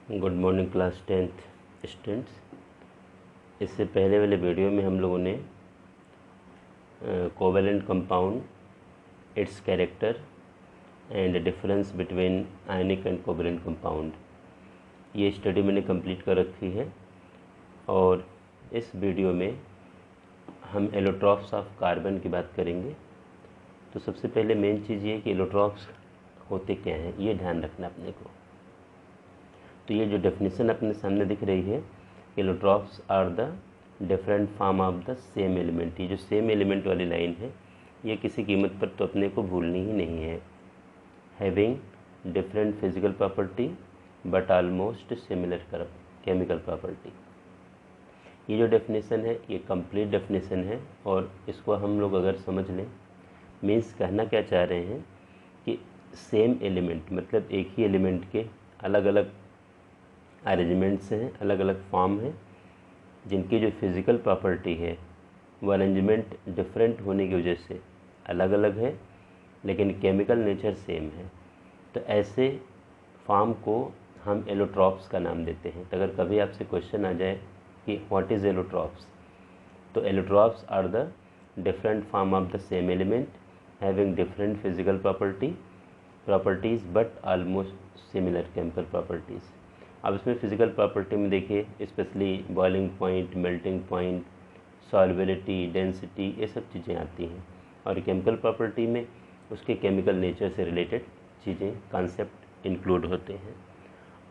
Good morning class 10th students. इससे पहले वाले वीडियो में हम लोगों ने covalent compound, it's character and difference between ionic and covalent compound, ये स्टडी मैंने कंप्लीट कर रखी है। और इस वीडियो में हम एलोट्रॉप्स ऑफ कार्बन की बात करेंगे। तो सबसे पहले मेन चीज़ ये कि एलोट्रॉप्स होते क्या हैं, ये ध्यान रखना अपने को। तो ये जो डेफिनेशन अपने सामने दिख रही है, allotropes are the different form of the same element. ये जो सेम एलिमेंट वाली लाइन है, ये किसी कीमत पर तो अपने को भूलनी ही नहीं है। Having different physical property but almost similar chemical property. ये जो डेफिनेशन है, ये कंप्लीट डेफिनेशन है। और इसको हम लोग अगर समझ लें, मीन्स कहना क्या चाह रहे हैं कि सेम एलिमेंट मतलब एक ही एलिमेंट के अलग अलग अरेंजमेंट्स हैं, अलग अलग फॉर्म हैं, जिनकी जो फिज़िकल प्रॉपर्टी है वो अरेंजमेंट डिफरेंट होने की वजह से अलग अलग है, लेकिन केमिकल नेचर सेम है। तो ऐसे फॉर्म को हम एलोट्रॉप्स का नाम देते हैं। तो अगर कभी आपसे क्वेश्चन आ जाए कि व्हाट इज़ एलोट्रॉप्स, तो allotropes are the different form of the same element having different physical properties but almost similar chemical properties. अब इसमें फ़िज़िकल प्रॉपर्टी में देखिए, specially boiling point, melting point, solubility, density, ये सब चीज़ें आती हैं। और केमिकल प्रॉपर्टी में उसके केमिकल नेचर से रिलेटेड चीज़ें, कॉन्सेप्ट इंक्लूड होते हैं।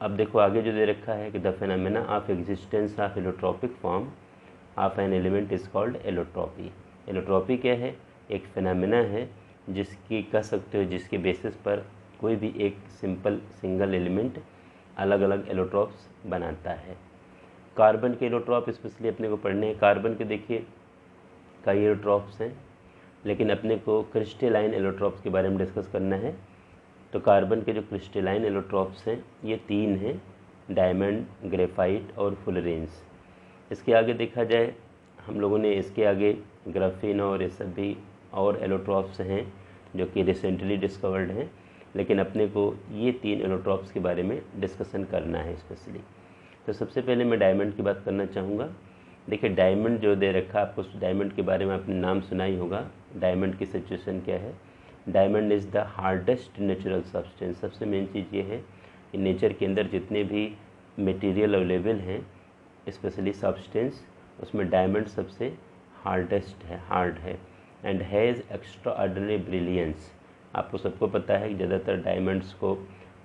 अब देखो आगे जो दे रखा है कि the phenomena of existence of allotropic form of an element is called allotropy. Allotropy क्या है? एक फेनोमेना है जिसकी कह सकते हो जिसके बेसिस पर कोई भी एक सिंगल एलिमेंट अलग अलग एलोट्रॉप्स बनाता है। कार्बन के एलोट्रॉप स्पेशली अपने को पढ़ने हैं। कार्बन के देखिए कई एलोट्रॉप्स हैं, लेकिन अपने को क्रिस्टलाइन एलोट्रॉप्स के बारे में डिस्कस करना है। तो कार्बन के जो क्रिस्टलाइन एलोट्रॉप्स हैं ये 3 हैं, डायमंड, ग्रेफाइट और फुलरेंस। इसके आगे देखा जाए, हम लोगों ने इसके आगे ग्राफीन और ये सब भी और एलोट्रॉप्स हैं जो कि रिसेंटली डिस्कवर्ड हैं, लेकिन अपने को ये 3 एलोट्रॉप्स के बारे में डिस्कशन करना है स्पेशली। तो सबसे पहले मैं डायमंड की बात करना चाहूँगा। देखिए डायमंड जो दे रखा है, आपको डायमंड के बारे में आपने नाम सुना ही होगा। डायमंड की सिचुएशन क्या है? Diamond is the hardest natural substance. सबसे मेन चीज़ ये है कि नेचर के अंदर जितने भी मटेरियल अवेलेबल हैं, स्पेशली सब्सटेंस, उसमें डायमंड सबसे हार्डेस्ट है, हार्ड है, and has extra ordinary brilliance. आपको सबको पता है कि ज़्यादातर डायमंड्स को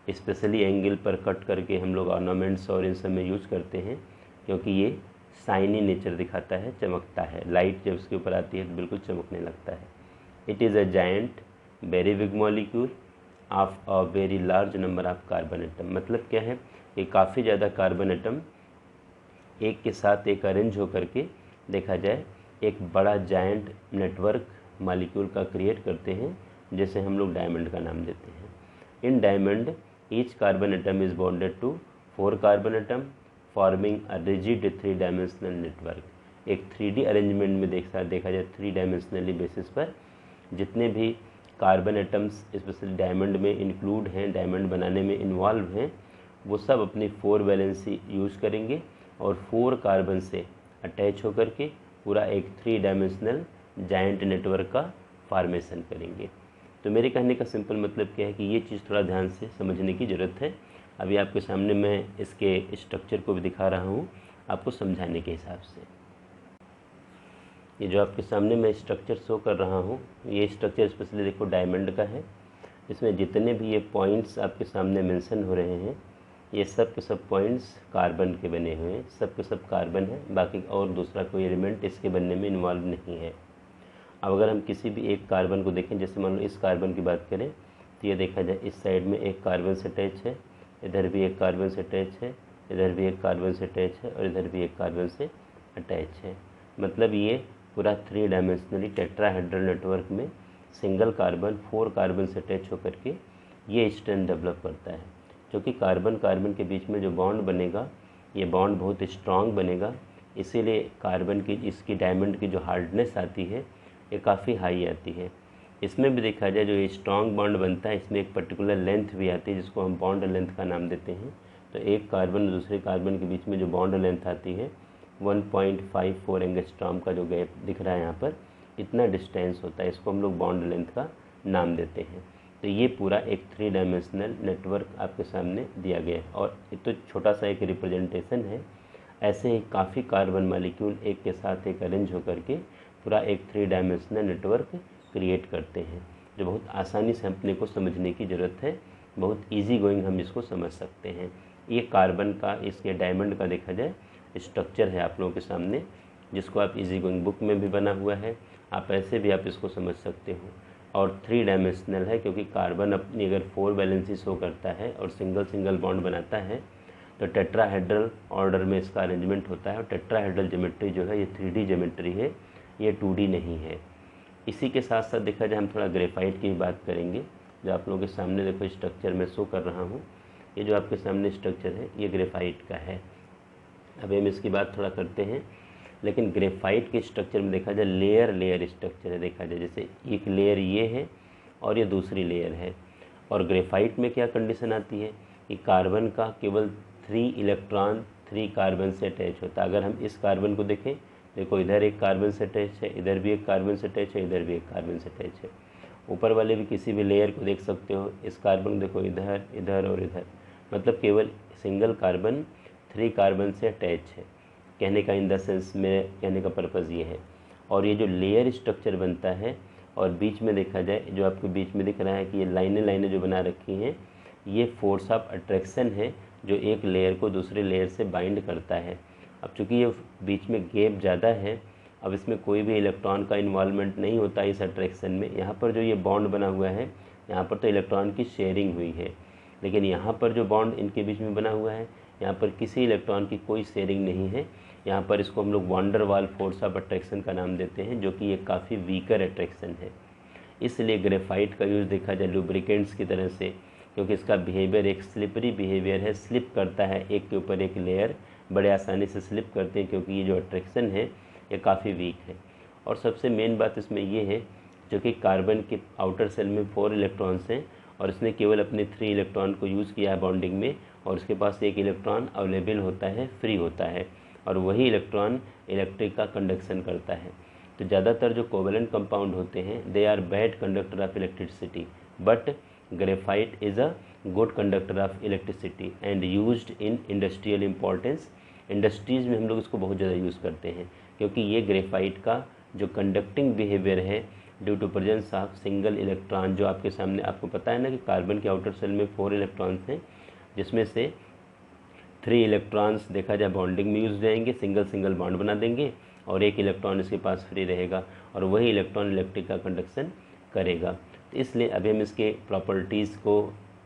स्पेशली एंगल पर कट करके हम लोग ऑर्नामेंट्स और इन सब में यूज़ करते हैं, क्योंकि ये शाइनी नेचर दिखाता है, चमकता है। लाइट जब उसके ऊपर आती है तो बिल्कुल चमकने लगता है। It is a giant very big molecule of a very large number of carbon atom. मतलब क्या है कि काफ़ी ज़्यादा कार्बन एटम एक के साथ एक अरेंज होकर के देखा जाए एक बड़ा जायंट नेटवर्क मॉलिक्यूल का क्रिएट करते हैं, जैसे हम लोग डायमंड का नाम देते हैं। In diamond each carbon atom is bonded to 4 carbon atom forming a rigid 3 dimensional network. एक 3D अरेंजमेंट में देखा जाए 3 डायमेंशनली बेसिस पर जितने भी कार्बन एटम्स स्पेशली डायमंड में इंक्लूड हैं, डायमंड बनाने में इन्वॉल्व हैं, वो सब अपनी 4 वैलेंसी यूज़ करेंगे और 4 कार्बन से अटैच होकर के पूरा एक 3 डायमेंशनल जायंट नेटवर्क का फॉर्मेशन करेंगे। तो मेरे कहने का सिंपल मतलब क्या है कि ये चीज़ थोड़ा ध्यान से समझने की ज़रूरत है। अभी आपके सामने मैं इसके स्ट्रक्चर को भी दिखा रहा हूँ आपको समझाने के हिसाब से। ये जो आपके सामने मैं स्ट्रक्चर शो कर रहा हूँ, ये स्ट्रक्चर स्पेशली देखो डायमंड का है। इसमें जितने भी ये पॉइंट्स आपके सामने मेंशन हो रहे हैं, ये सब के सब पॉइंट्स कार्बन के बने हुए हैं, सब के सब कार्बन है, बाकी और दूसरा कोई एलिमेंट इसके बनने में इन्वॉल्व नहीं है। अब अगर हम किसी भी एक कार्बन को देखें, जैसे मान लो इस कार्बन की बात करें, तो ये देखा जाए इस साइड में एक कार्बन से अटैच है, इधर भी एक कार्बन से अटैच है, इधर भी एक कार्बन से अटैच है और इधर भी एक कार्बन से अटैच है। मतलब ये पूरा 3 डायमेंशनली टेट्राहेड्रल नेटवर्क में सिंगल कार्बन 4 कार्बन से अटैच होकर के ये स्ट्रेंथ डेवलप करता है। क्योंकि कार्बन कार्बन के बीच में जो बॉन्ड बनेगा, ये बॉन्ड बहुत स्ट्रांग बनेगा, इसीलिए कार्बन की इसकी डायमंड की जो हार्डनेस आती है ये काफ़ी हाई आती है। इसमें भी देखा जाए जो ये स्ट्रॉन्ग बॉन्ड बनता है, इसमें एक पर्टिकुलर लेंथ भी आती है जिसको हम बॉन्ड लेंथ का नाम देते हैं। तो एक कार्बन और दूसरे कार्बन के बीच में जो बॉन्ड लेंथ आती है 1.54 एंगस्ट्रॉम का जो गैप दिख रहा है यहाँ पर, इतना डिस्टेंस होता है, इसको हम लोग बॉन्ड लेंथ का नाम देते हैं। तो ये पूरा एक 3 डायमेंशनल नेटवर्क आपके सामने दिया गया है और ये तो छोटा सा एक रिप्रेजेंटेशन है। ऐसे ही काफ़ी कार्बन मालिक्यूल एक के साथ एक अरेंज होकर के पूरा एक 3 डायमेंशनल नेटवर्क क्रिएट करते हैं, जो बहुत आसानी से अपने को समझने की ज़रूरत है, बहुत इजी गोइंग हम इसको समझ सकते हैं। ये कार्बन का, इसके डायमंड का देखा जाए स्ट्रक्चर है आप लोगों के सामने, जिसको आप इजी गोइंग बुक में भी बना हुआ है, आप ऐसे भी आप इसको समझ सकते हो। और 3 डायमेंशनल है क्योंकि कार्बन अपनी अगर 4 वैलेंसी शो करता है और सिंगल सिंगल बॉन्ड बनाता है तो टेट्राहेड्रल ऑर्डर में इसका अरेंजमेंट होता है। और टेट्राहेड्रल ज्योमेट्री जो है ये 3D ज्योमेट्री है, ये 2D नहीं है। इसी के साथ साथ देखा जाए हम थोड़ा ग्रेफाइट की बात करेंगे, जो आप लोगों के सामने देखो स्ट्रक्चर में शो कर रहा हूँ। ये जो आपके सामने स्ट्रक्चर है ये ग्रेफाइट का है। अब हम इसकी बात थोड़ा करते हैं, लेकिन ग्रेफाइट के स्ट्रक्चर में देखा जाए लेयर स्ट्रक्चर है। देखा जाए जैसे एक लेयर ये है और ये दूसरी लेयर है। और ग्रेफाइट में क्या कंडीशन आती है कि कार्बन का केवल 3 इलेक्ट्रॉन 3 कार्बन से अटैच होता है। अगर हम इस कार्बन को देखें, देखो इधर एक कार्बन से अटैच है, इधर भी एक कार्बन से अटैच है, इधर भी एक कार्बन से अटैच है। ऊपर वाले भी किसी भी लेयर को देख सकते हो, इस कार्बन देखो इधर इधर और इधर, मतलब केवल सिंगल कार्बन 3 कार्बन से अटैच है। कहने का इन द सेंस में कहने का पर्पज़ ये है। और ये जो लेयर स्ट्रक्चर बनता है और बीच में देखा जाए जो आपको बीच में दिख रहा है कि ये लाइनें जो बना रखी हैं, ये फोर्स ऑफ अट्रैक्शन है जो एक लेयर को दूसरे लेयर से बाइंड करता है। अब चूँकि ये बीच में गैप ज़्यादा है, अब इसमें कोई भी इलेक्ट्रॉन का इन्वॉल्वमेंट नहीं होता इस अट्रैक्शन में। यहाँ पर जो ये बॉन्ड बना हुआ है, यहाँ पर तो इलेक्ट्रॉन की शेयरिंग हुई है, लेकिन यहाँ पर जो बॉन्ड इनके बीच में बना हुआ है, यहाँ पर किसी इलेक्ट्रॉन की कोई शेयरिंग नहीं है। यहाँ पर इसको हम लोग वॉन डर वाल फोर्स ऑफ अट्रैक्शन का नाम देते हैं, जो कि ये काफ़ी वीकर अट्रैक्शन है। इसलिए ग्रेफाइट का यूज़ देखा जाए लुब्रिकेंट्स की तरह से, क्योंकि इसका बिहेवियर एक स्लिपरी बिहेवियर है, स्लिप करता है एक के ऊपर एक लेयर, बड़े आसानी से स्लिप करते हैं क्योंकि ये जो अट्रैक्शन है ये काफ़ी वीक है। और सबसे मेन बात इसमें ये है, जो कि कार्बन के आउटर सेल में 4 इलेक्ट्रॉन्स हैं और इसने केवल अपने 3 इलेक्ट्रॉन को यूज़ किया है बॉन्डिंग में, और उसके पास एक इलेक्ट्रॉन अवेलेबल होता है, फ्री होता है, और वही इलेक्ट्रॉन इलेक्ट्रिक का कंडक्शन करता है। तो ज़्यादातर जो कोवेलेंट कंपाउंड होते हैं they are bad conductor of electricity, but graphite is a good conductor of electricity and used in industrial importance. Industries में हम लोग इसको बहुत ज़्यादा यूज़ करते हैं, क्योंकि ये ग्रेफाइट का जो कंडक्टिंग बिहेवियर है due to presence of single electron, जो आपके सामने आपको पता है ना कि कार्बन के आउटर सेल में 4 इलेक्ट्रॉन्स हैं, जिसमें से 3 इलेक्ट्रॉन्स देखा जाए बॉन्डिंग में यूज जाएंगे, सिंगल बॉन्ड बना देंगे, और एक इलेक्ट्रॉन इसके पास फ्री रहेगा और वही इलेक्ट्रॉन इलेक्ट्रिक का कंडक्शन करेगा। तो इसलिए अभी हम इसके प्रॉपर्टीज़ को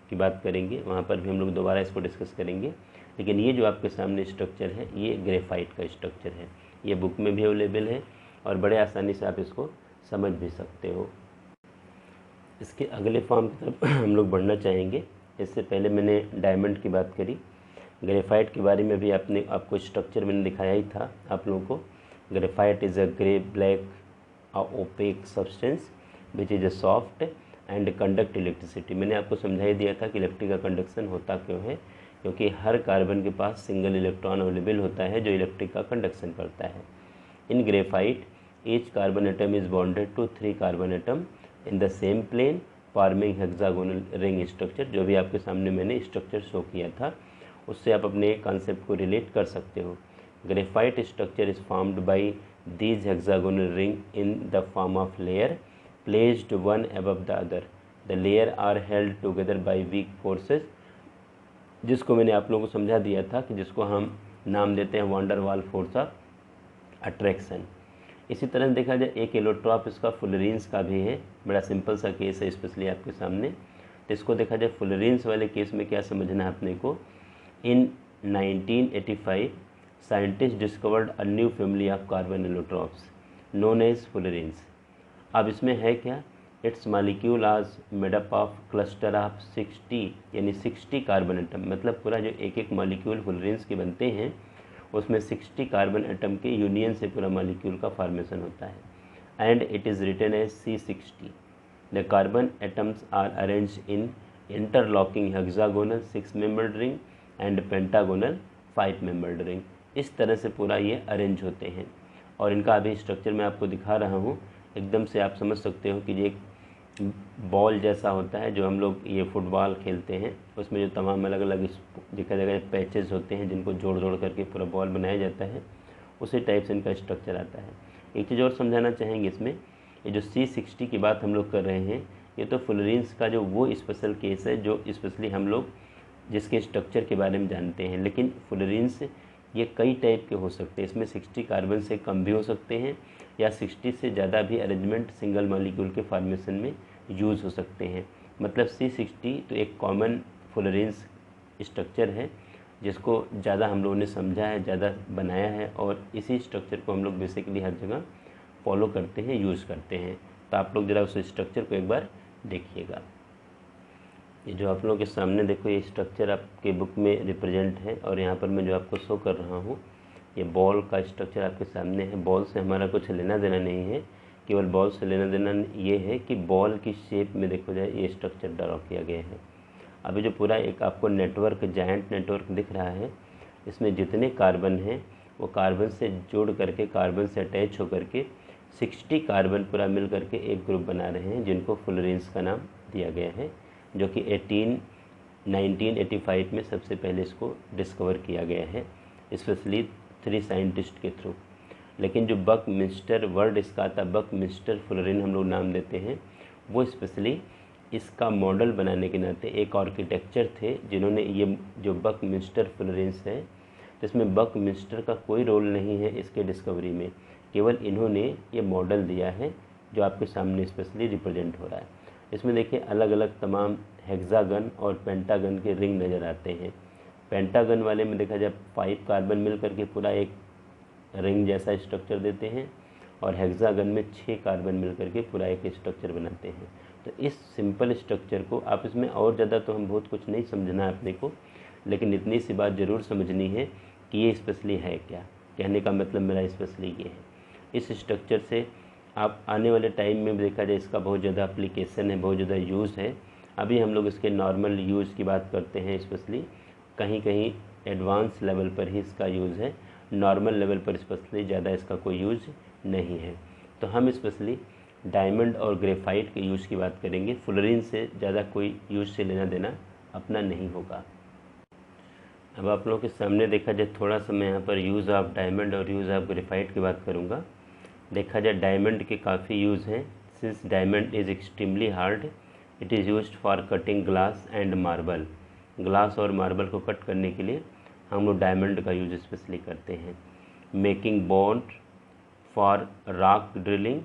की बात करेंगे, वहाँ पर भी हम लोग दोबारा इसको डिस्कस करेंगे। लेकिन ये जो आपके सामने स्ट्रक्चर है ये ग्रेफाइट का स्ट्रक्चर है, ये बुक में भी अवेलेबल है और बड़े आसानी से आप इसको समझ भी सकते हो। इसके अगले फॉर्म की तरफ हम लोग बढ़ना चाहेंगे। इससे पहले मैंने डायमंड की बात करी, ग्रेफाइट के बारे में भी आपको स्ट्रक्चर मैंने दिखाया ही था आप लोगों को। Graphite is a grey black opaque substance which is a soft and conduct electricity. मैंने आपको समझा ही दिया था कि इलेक्ट्रिक का कंडक्शन होता क्यों है, क्योंकि हर कार्बन के पास सिंगल इलेक्ट्रॉन अवेलेबल होता है जो इलेक्ट्रिक का कंडक्शन करता है। In graphite each carbon atom is bonded to 3 carbon atom in the same plane forming hexagonal ring structure. जो भी आपके सामने मैंने स्ट्रक्चर शो किया था उससे आप अपने कॉन्सेप्ट को रिलेट कर सकते हो। Graphite structure is formed by these hexagonal ring in the form of layer placed one above the other. The layer are held together by weak forces, जिसको मैंने आप लोगों को समझा दिया था कि जिसको हम नाम देते हैं वॉन डर वाल फोर्स ऑफ अट्रैक्शन। इसी तरह देखा जाए एक एलोट्रॉप इसका फुलरेंस का भी है, बड़ा सिंपल सा केस है स्पेशली आपके सामने। तो इसको देखा जाए फुलरेंस वाले केस में क्या समझना है अपने को। In 1985, scientists discovered a new family of carbon allotropes known as fullerenes. अब इसमें है क्या, इट्स मालिक्यूल आज मेडअप ऑफ क्लस्टर ऑफ 60 यानी 60 कार्बन एटम, मतलब पूरा जो एक एक मालिक्यूल फुलरेंस के बनते हैं उसमें 60 कार्बन एटम के यूनियन से पूरा मालिक्यूल का फॉर्मेशन होता है। And it is written as C60। The carbon atoms are arranged in interlocking hexagonal 6-membered ring and pentagonal 5 membered ring. इस तरह से पूरा ये अरेंज होते हैं और इनका अभी स्ट्रक्चर मैं आपको दिखा रहा हूँ। एकदम से आप समझ सकते हो कि ये एक बॉल जैसा होता है जो हम लोग ये फुटबॉल खेलते हैं, उसमें जो तमाम अलग अलग देखा जाएगा पैचेस होते हैं जिनको जोड़ जोड़ करके पूरा बॉल बनाया जाता है, उसी टाइप से इनका स्ट्रक्चर आता है। एक चीज़ और समझाना चाहेंगे इसमें, ये जो C60 की बात हम लोग कर रहे हैं, ये तो फुलरेंस का जो वो स्पेशल केस है जो स्पेशली हम लोग जिसके स्ट्रक्चर के बारे में जानते हैं। लेकिन फुलरेंस ये कई टाइप के हो सकते हैं, इसमें 60 कार्बन से कम भी हो सकते हैं या 60 से ज़्यादा भी अरेंजमेंट सिंगल मॉलिक्यूल के फॉर्मेशन में यूज़ हो सकते हैं। मतलब C60 तो एक कॉमन फुलरेंस स्ट्रक्चर है जिसको ज़्यादा हम लोगों ने समझा है, ज़्यादा बनाया है और इसी स्ट्रक्चर को हम लोग बेसिकली हर जगह फॉलो करते हैं, यूज़ करते हैं। तो आप लोग ज़रा उस स्ट्रक्चर को एक बार देखिएगा। ये जो आप लोगों के सामने देखो, ये स्ट्रक्चर आपके बुक में रिप्रेजेंट है और यहाँ पर मैं जो आपको शो कर रहा हूँ ये बॉल का स्ट्रक्चर आपके सामने है। बॉल से हमारा कुछ लेना देना नहीं है, केवल बॉल से लेना देना ये है कि बॉल की शेप में देखो जाए ये स्ट्रक्चर ड्रॉ किया गया है। अभी जो पूरा एक आपको नेटवर्क, जायंट नेटवर्क दिख रहा है, इसमें जितने कार्बन हैं वो कार्बन से जोड़ करके, कार्बन से अटैच होकर के 60 कार्बन पूरा मिल करके एक ग्रुप बना रहे हैं जिनको फुलरेंस का नाम दिया गया है, जो कि 1985 में सबसे पहले इसको डिस्कवर किया गया है, स्पेशली 3 साइंटिस्ट के थ्रू। लेकिन जो बकमिंस्टर वर्ड इसका था, बकमिंस्टर फुलरेन हम लोग नाम देते हैं, वो स्पेशली इसका मॉडल बनाने के नाते एक आर्किटेक्चर थे जिन्होंने ये जो बकमिंस्टर फुलरेंस है, जिसमें बकमिंस्टर का कोई रोल नहीं है इसके डिस्कवरी में, केवल इन्होंने ये मॉडल दिया है जो आपके सामने स्पेशली रिप्रेजेंट हो रहा है। इसमें देखिए अलग अलग तमाम हेक्सागन और पेंटागन के रिंग नज़र आते हैं। पेंटागन वाले में देखा जाए 5 कार्बन मिल करके पूरा एक रिंग जैसा स्ट्रक्चर देते हैं और हेक्सागन में 6 कार्बन मिल करके पूरा एक स्ट्रक्चर बनाते हैं। तो इस सिंपल स्ट्रक्चर को आप इसमें और ज़्यादा तो हम बहुत कुछ नहीं समझना है अपने को, लेकिन इतनी सी बात ज़रूर समझनी है कि ये स्पेशली है क्या। कहने का मतलब मेरा स्पेशली ये है। इस स्ट्रक्चर से आप आने वाले टाइम में देखा जाए इसका बहुत ज़्यादा एप्लीकेशन है, बहुत ज़्यादा यूज़ है। अभी हम लोग इसके नॉर्मल यूज़ की बात करते हैं, स्पेशली कहीं कहीं एडवांस लेवल पर ही इसका यूज़ है, नॉर्मल लेवल पर स्पेशली ज़्यादा इसका कोई यूज़ नहीं है। तो हम स्पेशली डायमंड और ग्रेफाइट के यूज़ की बात करेंगे। फुलरेन से ज़्यादा कोई यूज़ से लेना देना अपना नहीं होगा। अब आप लोगों के सामने देखा जाए थोड़ा सा मैं यहाँ पर यूज़ ऑफ डायमंड और यूज़ ऑफ ग्रेफाइट की बात करूँगा। देखा जाए डायमंड के काफ़ी यूज़ हैं। Since diamond is extremely hard, it is used for cutting glass and marble. Glass और मार्बल को कट करने के लिए हम लोग डायमंड का यूज़ स्पेशली करते हैं। Making bond for rock drilling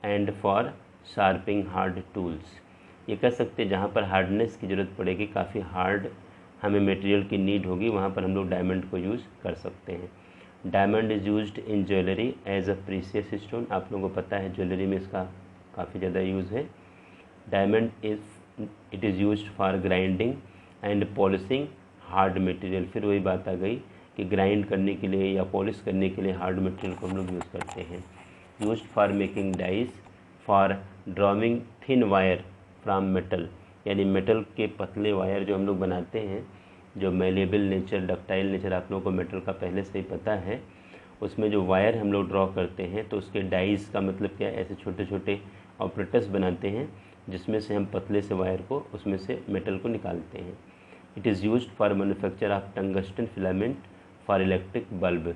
and for sharping hard tools. ये कह सकते हैं जहाँ पर हार्डनेस की ज़रूरत पड़ेगी, काफ़ी हार्ड हमें मटेरियल की नीड होगी, वहाँ पर हम लोग डायमंड को यूज़ कर सकते हैं। Diamond is used in jewellery as a precious stone. आप लोगों को पता है ज्वेलरी में इसका काफ़ी ज़्यादा यूज़ है। Diamond it is used for grinding and polishing hard material. फिर वही बात आ गई कि ग्राइंड करने के लिए या पॉलिश करने के लिए हार्ड मटेरियल को हम लोग यूज़ करते हैं। Used for making dies for drawing thin wire from metal, यानी मेटल के पतले वायर जो हम लोग बनाते हैं, जो मेलेबल नेचर, डक्टाइल नेचर आप लोगों को मेटल का पहले से ही पता है, उसमें जो वायर हम लोग ड्रॉ करते हैं तो उसके डाइज का मतलब क्या है, ऐसे छोटे छोटे ऑपरेटर्स बनाते हैं जिसमें से हम पतले से वायर को, उसमें से मेटल को निकालते हैं। It is used for manufacture of tungsten filament for electric bulb.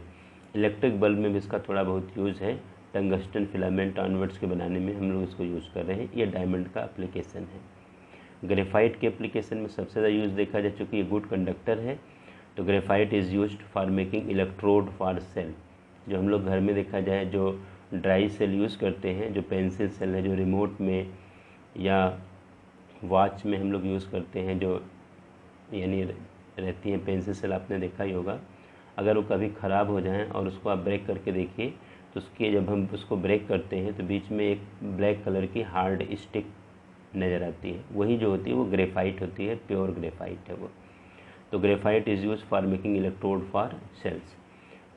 Electric bulb में भी इसका थोड़ा बहुत यूज़ है, टंगस्टन फिलामेंट ऑनवर्ड्स के बनाने में हम लोग इसको यूज़ कर रहे हैं। ये डायमंड का एप्लीकेशन है। ग्रेफाइट के एप्लीकेशन में सबसे ज़्यादा यूज़ देखा जाए, चूँकि ये गुड कंडक्टर है, तो graphite is used for making electrode for sale. जो हम लोग घर में देखा जाए जो ड्राई सेल यूज़ करते हैं, जो पेंसिल सेल है, जो रिमोट में या वॉच में हम लोग यूज़ करते हैं, जो यानी रहती हैं पेंसिल सेल, आपने देखा ही होगा। अगर वो कभी ख़राब हो जाएं और उसको आप ब्रेक करके देखिए तो उसके जब हम उसको ब्रेक करते हैं तो बीच में एक ब्लैक कलर की हार्ड स्टिक नज़र आती है, वही जो होती है वो ग्रेफाइट होती है, प्योर ग्रेफाइट है वो। तो graphite is use for making electrode for cells.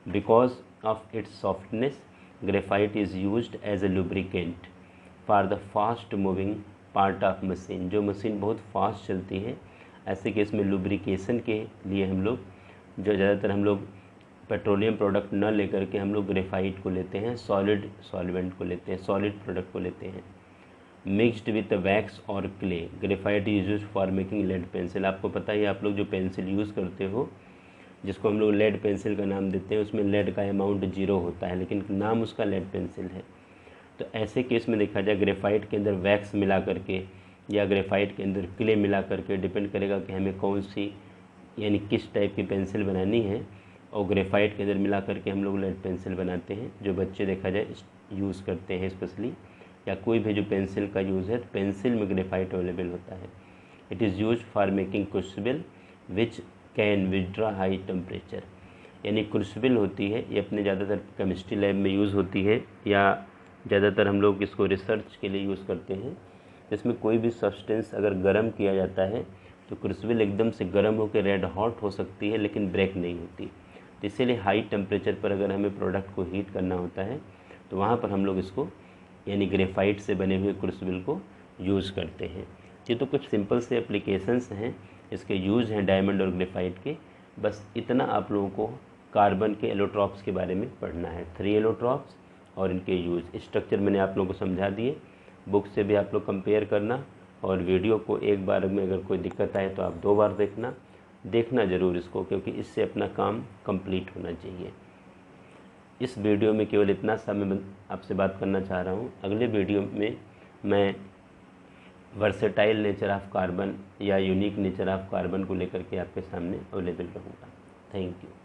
Because of its softness, graphite is used as a lubricant for the fast moving part of machine. जो मशीन बहुत फास्ट चलती है, ऐसे केस में लुब्रिकेशन के लिए हम लोग ज़्यादातर हम लोग पेट्रोलियम प्रोडक्ट न लेकर के हम लोग ग्रेफाइट को लेते हैं, सॉलिड सॉल्वेंट को लेते हैं, सॉलिड प्रोडक्ट को लेते हैं। मिक्स्ड विद वैक्स और clay, graphite is use for making lead pencil. आपको पता ही, आप लोग जो पेंसिल यूज़ करते हो जिसको हम लोग लेड पेंसिल का नाम देते हैं, उसमें लेड का अमाउंट 0 होता है, लेकिन नाम उसका लेड पेंसिल है। तो ऐसे केस में देखा जाए ग्रेफाइट के अंदर वैक्स मिला करके या ग्रेफाइट के अंदर क्ले मिला करके, डिपेंड करेगा कि हमें कौन सी यानी किस टाइप की पेंसिल बनानी है, और ग्रेफाइट के अंदर मिला करके हम लोग लेड पेंसिल बनाते हैं। जो बच्चे देखा जाए यूज़ करते हैं स्पेशली, या कोई भी जो पेंसिल का यूज़ है, तो पेंसिल में ग्रेफाइट अवेलेबल होता है। It is use for making crucible which can withdraw high temperature. यानी क्रूसिबल होती है, ये अपने ज़्यादातर केमिस्ट्री लैब में यूज़ होती है, या ज़्यादातर हम लोग इसको रिसर्च के लिए यूज़ करते हैं। इसमें कोई भी सब्सटेंस अगर गर्म किया जाता है तो क्रूसिबल एकदम से गर्म होकर रेड हॉट हो सकती है, लेकिन ब्रेक नहीं होती। तो इसीलिए हाई टेम्परेचर पर अगर हमें प्रोडक्ट को हीट करना होता है तो वहाँ पर हम लोग इसको यानी ग्रेफाइट से बने हुए क्रूसिबल को यूज़ करते हैं। ये तो कुछ सिंपल से एप्लीकेशंस हैं, इसके यूज़ हैं डायमंड और ग्रेफाइट के। बस इतना आप लोगों को कार्बन के एलोट्रॉप्स के बारे में पढ़ना है, 3 एलोट्रॉप्स और इनके यूज़। स्ट्रक्चर मैंने आप लोगों को समझा दिए, बुक से भी आप लोग कंपेयर करना, और वीडियो को एक बार में अगर कोई दिक्कत आए तो आप 2 बार देखना ज़रूर इसको, क्योंकि इससे अपना काम कंप्लीट होना चाहिए। इस वीडियो में केवल इतना सा मैं आपसे बात करना चाह रहा हूँ। अगले वीडियो में मैं वर्सेटाइल नेचर ऑफ कार्बन या यूनिक नेचर ऑफ कार्बन को लेकर के आपके सामने अवेलेबल रहूँगा। Thank you.